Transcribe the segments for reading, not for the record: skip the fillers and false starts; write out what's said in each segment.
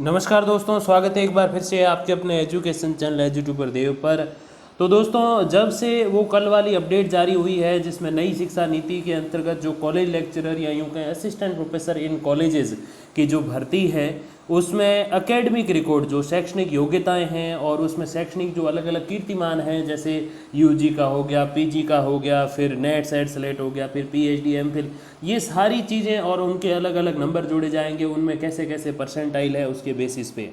नमस्कार दोस्तों, स्वागत है एक बार फिर से आपके अपने एजुकेशन चैनल एजुट्यूबर देव पर। तो दोस्तों, जब से वो कल वाली अपडेट जारी हुई है जिसमें नई शिक्षा नीति के अंतर्गत जो कॉलेज लेक्चरर या यूँ कहें असिस्टेंट प्रोफेसर इन कॉलेजेस की जो भर्ती है उसमें एकेडमिक रिकॉर्ड जो शैक्षणिक योग्यताएं हैं और उसमें शैक्षणिक जो अलग अलग कीर्तिमान हैं, जैसे यूजी का हो गया, पीजी का हो गया, फिर नेट सेट स्लेट हो गया, फिर पीएचडी एमफिल, ये सारी चीज़ें और उनके अलग अलग नंबर जोड़े जाएंगे, उनमें कैसे कैसे परसेंटाइल है उसके बेसिस पे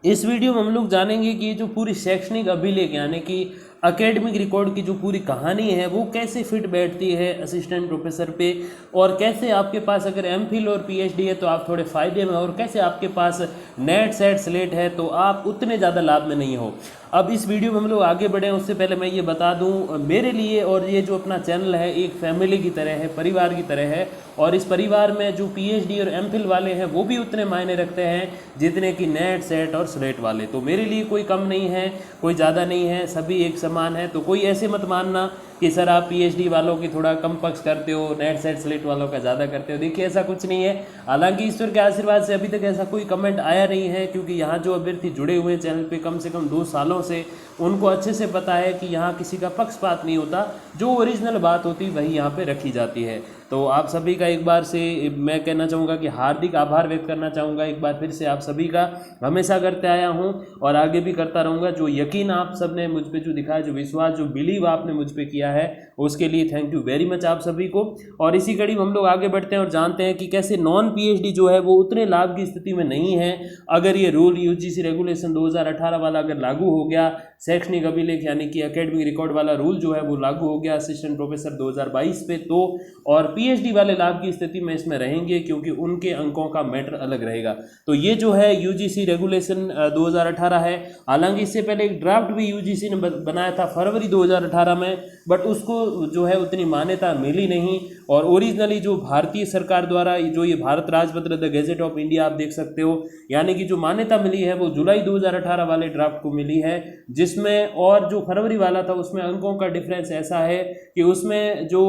इस वीडियो में हम लोग जानेंगे कि ये जो पूरी शैक्षणिक अभिलेख यानी कि एकेडमिक रिकॉर्ड की जो पूरी कहानी है वो कैसे फिट बैठती है असिस्टेंट प्रोफेसर पे, और कैसे आपके पास अगर एमफिल और पीएचडी है तो आप थोड़े फ़ायदे में, और कैसे आपके पास नेट सेट स्लेट है तो आप उतने ज़्यादा लाभ में नहीं हो। अब इस वीडियो में हम लोग आगे बढ़ें उससे पहले मैं ये बता दूं, मेरे लिए और ये जो अपना चैनल है एक फैमिली की तरह है, परिवार की तरह है, और इस परिवार में जो पीएचडी और एमफिल वाले हैं वो भी उतने मायने रखते हैं जितने कि नेट सेट और स्लेट वाले। तो मेरे लिए कोई कम नहीं है, कोई ज़्यादा नहीं है, सभी एक समान है। तो कोई ऐसे मत मानना कि सर आप पीएचडी वालों की थोड़ा कम पक्ष करते हो, नेट सेट स्लेट वालों का ज़्यादा करते हो। देखिए, ऐसा कुछ नहीं है। हालांकि ईश्वर के आशीर्वाद से अभी तक ऐसा कोई कमेंट आया नहीं है, क्योंकि यहाँ जो अभ्यर्थी जुड़े हुए हैं चैनल पे कम से कम 2 सालों से, उनको अच्छे से पता है कि यहाँ किसी का पक्षपात नहीं होता, जो ओरिजिनल बात होती वही यहाँ पे रखी जाती है। तो आप सभी का एक बार से मैं कहना चाहूँगा कि हार्दिक आभार व्यक्त करना चाहूँगा एक बार फिर से आप सभी का। हमेशा करते आया हूँ और आगे भी करता रहूँगा। जो यकीन आप सब ने मुझ पे जो दिखाया, जो विश्वास, जो बिलीव आपने मुझ पे किया है, उसके लिए थैंक यू वेरी मच आप सभी को। और इसी कड़ी में हम लोग आगे बढ़ते हैं और जानते हैं कि कैसे नॉन पीएचडी जो है वो उतने लाभ की स्थिति में नहीं है। अगर ये रूल यूजीसी रेगुलेशन 2018 वाला अगर लागू हो गया, शैक्षणिक अभिलेख यानी कि एकेडमिक रिकॉर्ड वाला रूल जो है वो लागू हो गया असिस्टेंट प्रोफेसर 2022 पे, तो और पीएचडी वाले लाभ की स्थिति में इसमें रहेंगे, क्योंकि उनके अंकों का मैटर अलग रहेगा। तो ये जो है यूजीसी रेगुलेशन 2018 है। हालांकि इससे पहले एक ड्राफ्ट भी यूजीसी ने बनाया था फरवरी 2018 में, बट उसको जो है उतनी मान्यता मिली नहीं। और ओरिजिनली जो भारतीय सरकार द्वारा जो ये भारत राजपत्र द गैजेट ऑफ इंडिया आप देख सकते हो, यानी कि जो मान्यता मिली है वो जुलाई 2018 वाले ड्राफ्ट को मिली है, जिसमें और जो फरवरी वाला था उसमें अंकों का डिफरेंस ऐसा है कि उसमें जो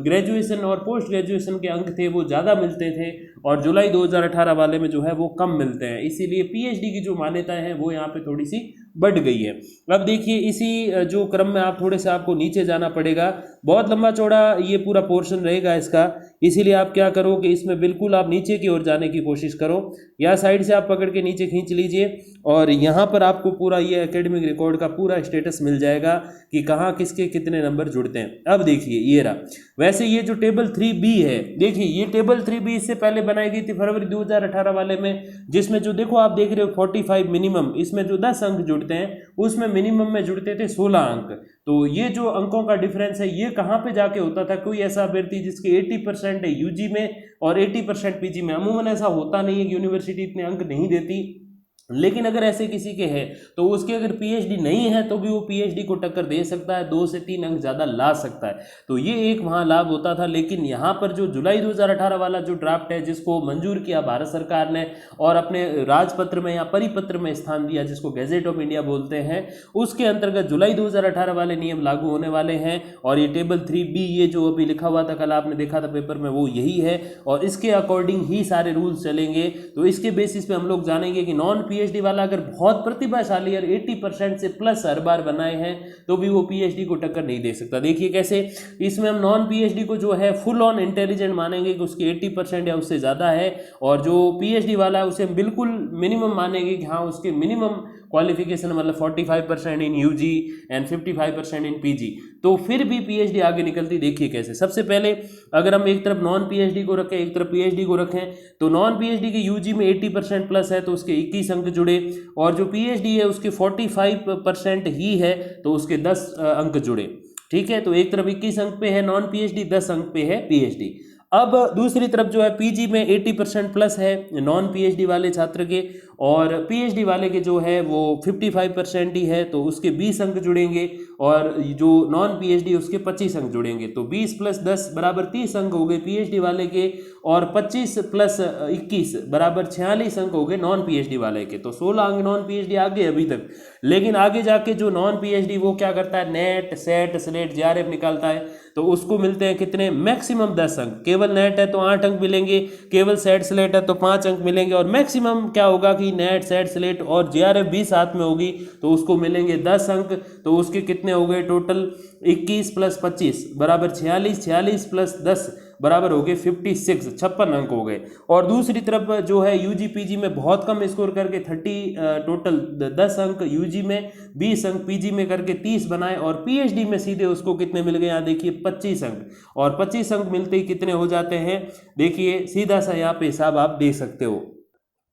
ग्रेजुएशन और पोस्ट ग्रेजुएशन के अंक थे वो ज़्यादा मिलते थे, और जुलाई 2018 वाले में जो है वो कम मिलते हैं। इसीलिए पीएचडी की जो मान्यताएं हैं वो यहाँ पे थोड़ी सी बढ़ गई है। अब देखिए, इसी जो क्रम में आप थोड़े से आपको नीचे जाना पड़ेगा, बहुत लंबा चौड़ा ये पूरा पोर्शन रहेगा इसका, इसीलिए आप क्या करो कि इसमें बिल्कुल आप नीचे की ओर जाने की कोशिश करो, या साइड से आप पकड़ के नीचे खींच लीजिए, और यहाँ पर आपको पूरा ये एकेडमिक रिकॉर्ड का पूरा स्टेटस मिल जाएगा कि कहाँ किसके कितने नंबर जुड़ते हैं। अब देखिए ये रहा। वैसे ये जो टेबल 3B है, देखिए ये टेबल 3B इससे पहले बनाई गई थी फरवरी 2018 वाले में, जिसमें जो देखो आप देख रहे हो 45 मिनिमम, इसमें जो 10 अंक जुड़ते हैं उसमें मिनिमम में जुड़ते थे 16 अंक। तो ये जो अंकों का डिफरेंस है ये कहाँ पे जाके होता था? कोई ऐसा अभ्यर्थी जिसके 80% है यूजी में और 80% पीजी में, अमूमन ऐसा होता नहीं है कि यूनिवर्सिटी इतने अंक नहीं देती, लेकिन अगर ऐसे किसी के हैं तो उसके अगर पीएचडी नहीं है तो भी वो पीएचडी को टक्कर दे सकता है, 2 से 3 अंक ज़्यादा ला सकता है। तो ये एक वहाँ लाभ होता था। लेकिन यहाँ पर जो जुलाई 2018 वाला जो ड्राफ्ट है जिसको मंजूर किया भारत सरकार ने और अपने राजपत्र में या परिपत्र में स्थान दिया, जिसको गैजेट ऑफ इंडिया बोलते हैं, उसके अंतर्गत जुलाई 2018 वाले नियम लागू होने वाले हैं। और ये टेबल 3B ये जो अभी लिखा हुआ था, कल आपने देखा था पेपर में, वो यही है और इसके अकॉर्डिंग ही सारे रूल्स चलेंगे। तो इसके बेसिस पे हम लोग जानेंगे कि नॉन पीएचडी वाला अगर बहुत प्रतिभाशाली और 80% से प्लस हर बार बनाए हैं तो भी वो पीएचडी को टक्कर नहीं दे सकता। देखिए कैसे, इसमें हम नॉन पीएचडी को जो है फुल ऑन इंटेलिजेंट मानेंगे कि उसकी 80% या उससे ज़्यादा है, और जो पीएचडी वाला है उसे हम बिल्कुल मिनिमम मानेंगे कि हाँ उसके मिनिमम क्वालिफिकेशन मतलब 45% इन यूजी एंड 55% इन पीजी, तो फिर भी पीएचडी आगे निकलती। देखिए कैसे, सबसे पहले अगर हम एक तरफ नॉन पीएचडी को रखें एक तरफ पीएचडी को रखें, तो नॉन पीएचडी के यूजी में 80% प्लस है तो उसके 21 अंक जुड़े, और जो पीएचडी है उसके 45% ही है तो उसके 10 अंक जुड़े। ठीक है, तो एक तरफ 21 अंक पे है नॉन पीएचडी, 10 अंक पे है पीएचडी। अब दूसरी तरफ जो है पीजी में 80% प्लस है नॉन पीएचडी वाले छात्र के, और पीएचडी वाले के जो है वो 55% ही है तो उसके 20 अंक जुड़ेंगे, और जो नॉन पीएचडी उसके 25 अंक जुड़ेंगे। तो 20 + 10 बराबर 30 अंक हो गए पीएचडी वाले के, और 25 + 21 बराबर 46 अंक हो गए नॉन पीएचडी वाले के। तो 16 अंक नॉन पीएचडी आ गए अभी तक। लेकिन आगे जाके जो नॉन पीएचडी वो क्या करता है, नेट सेट स्लेट जेआरएफ निकालता है, तो उसको मिलते हैं कितने, मैक्सिमम 10 अंक। केवल नेट है तो 8 अंक मिलेंगे, केवल सेट स्लेट है तो 5 अंक मिलेंगे, और मैक्सिमम क्या होगा कि नेट सेट स्लेट और जेआरएफ भी साथ में होगी तो उसको मिलेंगे 10 अंक। तो उसके कितने हो गए टोटल, 21 + 25 बराबर 46, 46 + 10 बराबर हो गए 56, 56 अंक हो गए। और दूसरी तरफ जो है यूजी पीजी में बहुत कम स्कोर करके 30 टोटल 10 अंक, यूजी में 20 अंक, पीजी में करके 30 बनाए, और पीएचडी में सीधे उसको कितने मिल गए, यहाँ देखिए 25 अंक। और 25 अंक मिलते ही कितने हो जाते हैं, देखिए सीधा सा यहाँ पे हिसाब आप दे सकते हो।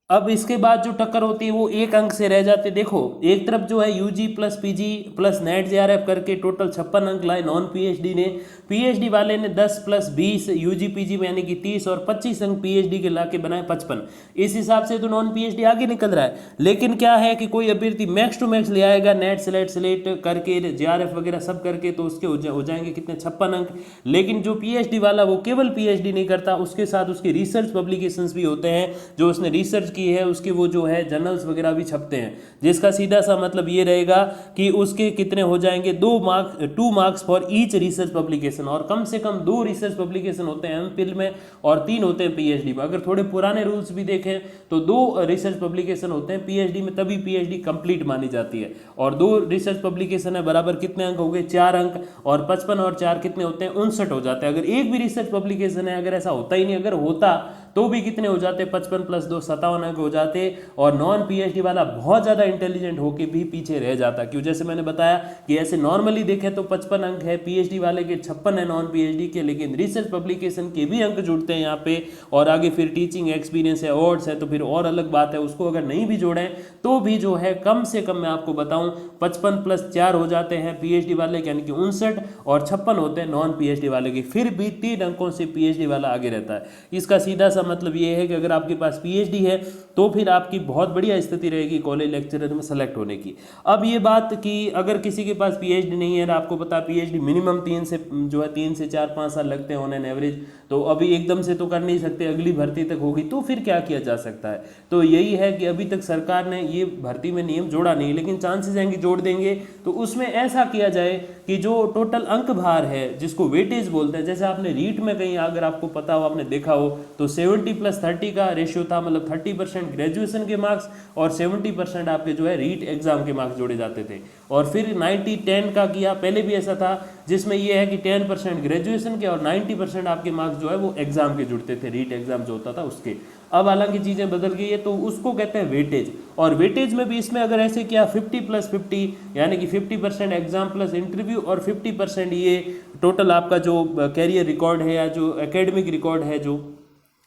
अब इसके बाद जो टक्कर होती है वो 1 अंक से रह जाते। देखो एक तरफ जो है यूजी + पीजी + नेट जेआरएफ करके टोटल 56 अंक लाए नॉन पीएचडी ने, पीएचडी वाले ने 10 + 20 यूजी पीजी में यानी कि 30 और 25 अंक पीएचडी के ला के बनाए 55। इस हिसाब से तो नॉन पीएचडी आगे निकल रहा है। लेकिन क्या है कि कोई अभ्यर्थी मैक्स टू मैक्स ले आएगा नेट स्लेट करके जेआरएफ वगैरह सब करके, तो उसके हो जाएंगे कितने, 56 अंक। लेकिन जो पीएचडी वाला वो केवल पीएचडी नहीं करता, उसके साथ उसके रिसर्च पब्लिकेशंस भी होते हैं, जो उसने रिसर्च की है उसके वो जो है जर्नल्स वगैरह भी छपते हैं, जिसका सीधा सा मतलब ये रहेगा कि उसके कितने हो जाएंगे, 2 marks for each research publication. और कम से कम 2 रिसर्च पब्लिकेशन होते हैं एमफिल में और 3 होते हैं पीएचडी में। अगर थोड़े पुराने रूल्स भी देखें तो 2 रिसर्च पब्लिकेशन होते हैं पीएचडी में, तभी पीएचडी कंप्लीट मानी जाती है। और 2 रिसर्च पब्लिकेशन है बराबर कितने अंक हो गए, 4 अंक, और 55 और 4 कितने होते हैं, 59 हो जाते हैं। अगर एक भी रिसर्च पब्लिकेशन है, अगर ऐसा होता ही नहीं, अगर होता तो भी कितने हो जाते, 55 + 2 57 अंक हो जाते। और नॉन पीएचडी वाला बहुत ज़्यादा इंटेलिजेंट होके भी पीछे रह जाता, क्यों, जैसे मैंने बताया कि ऐसे नॉर्मली देखें तो 55 अंक है पीएचडी वाले के, 56 है नॉन पीएचडी के, लेकिन रिसर्च पब्लिकेशन के भी अंक जुड़ते हैं यहाँ पे। और आगे फिर टीचिंग एक्सपीरियंस है, अवार्ड्स है, तो फिर और अलग बात है, उसको अगर नहीं भी जोड़ें तो भी जो है कम से कम मैं आपको बताऊं 55 + 4 हो जाते हैं पीएचडी वाले के, यानी कि 59, और 56 होते हैं नॉन पीएचडी वाले के। फिर भी 3 अंकों से पीएचडी वाला आगे रहता है। इसका सीधा सा मतलब ये है कि अगर आपके पास पीएचडी है तो फिर आपकी बहुत बढ़िया स्थिति रहेगी कॉलेज लेक्चरर में सेलेक्ट होने की। अब ये बात कि अगर किसी के पास पीएचडी नहीं है, आपको पता पीएचडी मिनिमम 3 से 4-5 साल लगते हैं ऑन एन एवरेज, तो अभी एकदम से तो कर नहीं सकते, अगली भर्ती तक होगी, तो फिर क्या किया जा सकता है। तो यही है कि अभी तक सरकार ने ये भर्ती में नियम जोड़ा नहीं, लेकिन चांसेस हैं कि जोड़ देंगे। तो उसमें ऐसा किया जाए कि जो टोटल अंक भार है जिसको वेटेज बोलते हैं, जैसे आपने रीट में कहीं अगर आपको पता हो, आपने देखा हो, तो 70 + 30 का रेशियो था, मतलब 30% ग्रेजुएशन के मार्क्स और 70% आपके जो है रीट एग्जाम के मार्क्स जोड़े जाते थे। और फिर 90-10 का किया, पहले भी ऐसा था, जिसमें ये है कि 10% ग्रेजुएशन के और 90% आपके मार्क्स जो है वो एग्जाम के जुड़ते थे, रीट एग्जाम जो होता था उसके। अब हालांकि चीज़ें बदल गई है, तो उसको कहते हैं वेटेज। और वेटेज में भी इसमें अगर ऐसे किया 50 + 50, यानी कि 50% एग्जाम प्लस इंटरव्यू और 50% ये टोटल आपका जो कैरियर रिकॉर्ड है या जो एकेडमिक रिकॉर्ड है जो,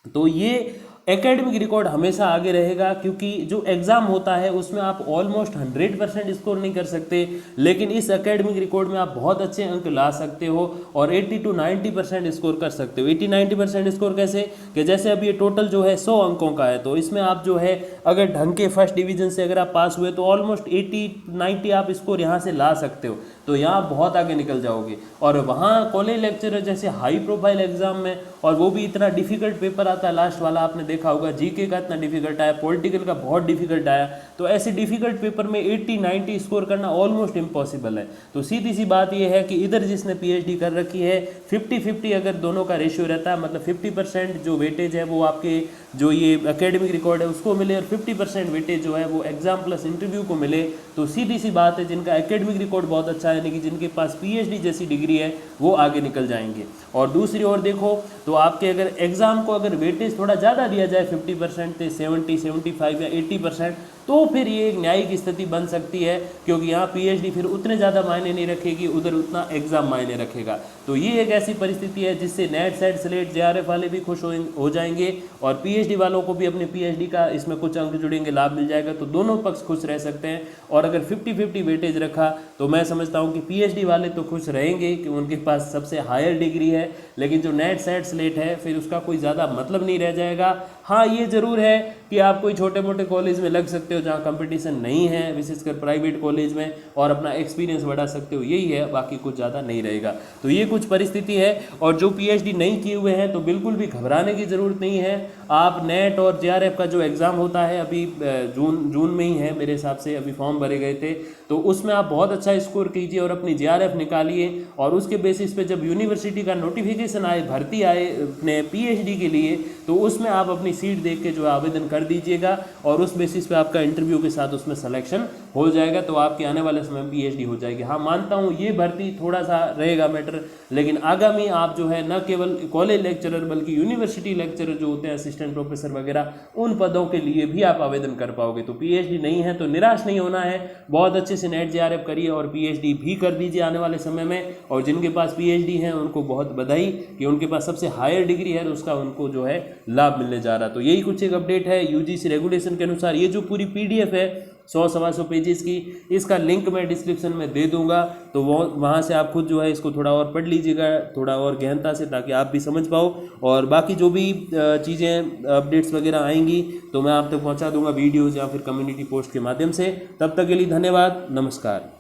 तो ये एकेडमिक रिकॉर्ड हमेशा आगे रहेगा, क्योंकि जो एग्जाम होता है उसमें आप ऑलमोस्ट 100% स्कोर नहीं कर सकते, लेकिन इस एकेडमिक रिकॉर्ड में आप बहुत अच्छे अंक ला सकते हो और 80 to 90% स्कोर कर सकते हो। 80-90% स्कोर कैसे, कि जैसे अब ये टोटल जो है 100 अंकों का है, तो इसमें आप जो है अगर ढंग के फर्स्ट डिवीजन से अगर आप पास हुए तो ऑलमोस्ट 80-90 आप स्कोर यहाँ से ला सकते हो, तो यहाँ आप बहुत आगे निकल जाओगे। और वहाँ कॉलेज लेक्चरर जैसे हाई प्रोफाइल एग्जाम में, और वो भी इतना डिफिकल्ट पेपर आता है लास्ट वाला, आपने देखा होगा जीके का इतना डिफिकल्ट आया, पॉलिटिकल का बहुत डिफिकल्ट आया, तो ऐसे डिफिकल्ट पेपर में 80-90 स्कोर करना ऑलमोस्ट इम्पॉसिबल है। तो सीधी सी बात ये है कि इधर जिसने पीएचडी कर रखी है 50-50 अगर दोनों का रेशियो रहता है, मतलब 50% जो वेटेज है वो आपके जो ये एकेडमिक रिकॉर्ड है उसको मिले और 50% वेटेज जो है वो एग्जाम प्लस इंटरव्यू को मिले, तो सीधी सी बात है जिनका एकेडमिक रिकॉर्ड बहुत अच्छा है, यानी कि जिनके पास पीएचडी जैसी डिग्री है, वो आगे निकल जाएंगे। और दूसरी ओर देखो तो आपके अगर एग्जाम को अगर वेटेज थोड़ा ज़्यादा दिया जाए 50% से 70, 75 या 80%, तो फिर ये एक न्यायिक स्थिति बन सकती है, क्योंकि यहाँ पीएचडी फिर उतने ज़्यादा मायने नहीं रखेगी, उधर उतना एग्जाम मायने रखेगा। तो ये एक ऐसी परिस्थिति है जिससे नेट सेट स्लेट जेआरएफ वाले भी खुश हो जाएंगे और पीएचडी वालों को भी अपने पीएचडी का इसमें कुछ अंक जुड़ेंगे, लाभ मिल जाएगा, तो दोनों पक्ष खुश रह सकते हैं। और अगर 50-50 वेटेज रखा तो मैं समझता हूँ कि पीएचडी वाले तो खुश रहेंगे कि उनके पास सबसे हायर डिग्री है, लेकिन जो नेट सेट स्लेट है फिर उसका कोई ज़्यादा मतलब नहीं रह जाएगा। हाँ ये ज़रूर है कि आप कोई छोटे मोटे कॉलेज में लग सकते हो जहाँ कंपटीशन नहीं है, विशेषकर प्राइवेट कॉलेज में, और अपना एक्सपीरियंस बढ़ा सकते हो, यही है, बाकी कुछ ज़्यादा नहीं रहेगा। तो ये कुछ परिस्थिति है। और जो पीएचडी नहीं किए हुए हैं तो बिल्कुल भी घबराने की ज़रूरत नहीं है। आप नेट और जेआरएफ का जो एग्ज़ाम होता है अभी जून में ही है मेरे हिसाब से, अभी फॉर्म भरे गए थे, तो उसमें आप बहुत अच्छा स्कोर कीजिए और अपनी जेआरएफ निकालिए, और उसके बेसिस पे जब यूनिवर्सिटी का नोटिफिकेशन आए, भर्ती आए अपने पीएचडी के लिए, तो उसमें आप अपनी सीट देख के जो है आवेदन कर दीजिएगा, और उस बेसिस पे आपका इंटरव्यू के साथ उसमें सिलेक्शन हो जाएगा, तो आपके आने वाले समय में पीएचडी हो जाएगी। हाँ मानता हूँ ये भर्ती थोड़ा सा रहेगा मैटर, लेकिन आगामी आप जो है न केवल कॉलेज लेक्चरर बल्कि यूनिवर्सिटी लेक्चरर जो होते हैं, असिस्टेंट प्रोफेसर वगैरह, उन पदों के लिए भी आप आवेदन कर पाओगे। तो पीएचडी नहीं है तो निराश नहीं होना है, बहुत अच्छे से नेट जेआरएफ करिए और पीएचडी भी कर दीजिए आने वाले समय में। और जिनके पास पीएचडी है उनको बहुत बधाई कि उनके पास सबसे हायर डिग्री है, उसका उनको जो है लाभ मिलने जा रहा। तो यही कुछ एक अपडेट है यूजीसी रेगुलेशन के अनुसार। ये जो पूरी पीडीएफ है 100-125 पेजेस की, इसका लिंक मैं डिस्क्रिप्शन में दे दूंगा, तो वो वहाँ से आप खुद जो है इसको थोड़ा और पढ़ लीजिएगा, थोड़ा और गहनता से, ताकि आप भी समझ पाओ। और बाकी जो भी चीज़ें अपडेट्स वगैरह आएंगी तो मैं आप तक पहुँचा दूंगा वीडियोज़ या फिर कम्युनिटी पोस्ट के माध्यम से। तब तक के लिए धन्यवाद, नमस्कार।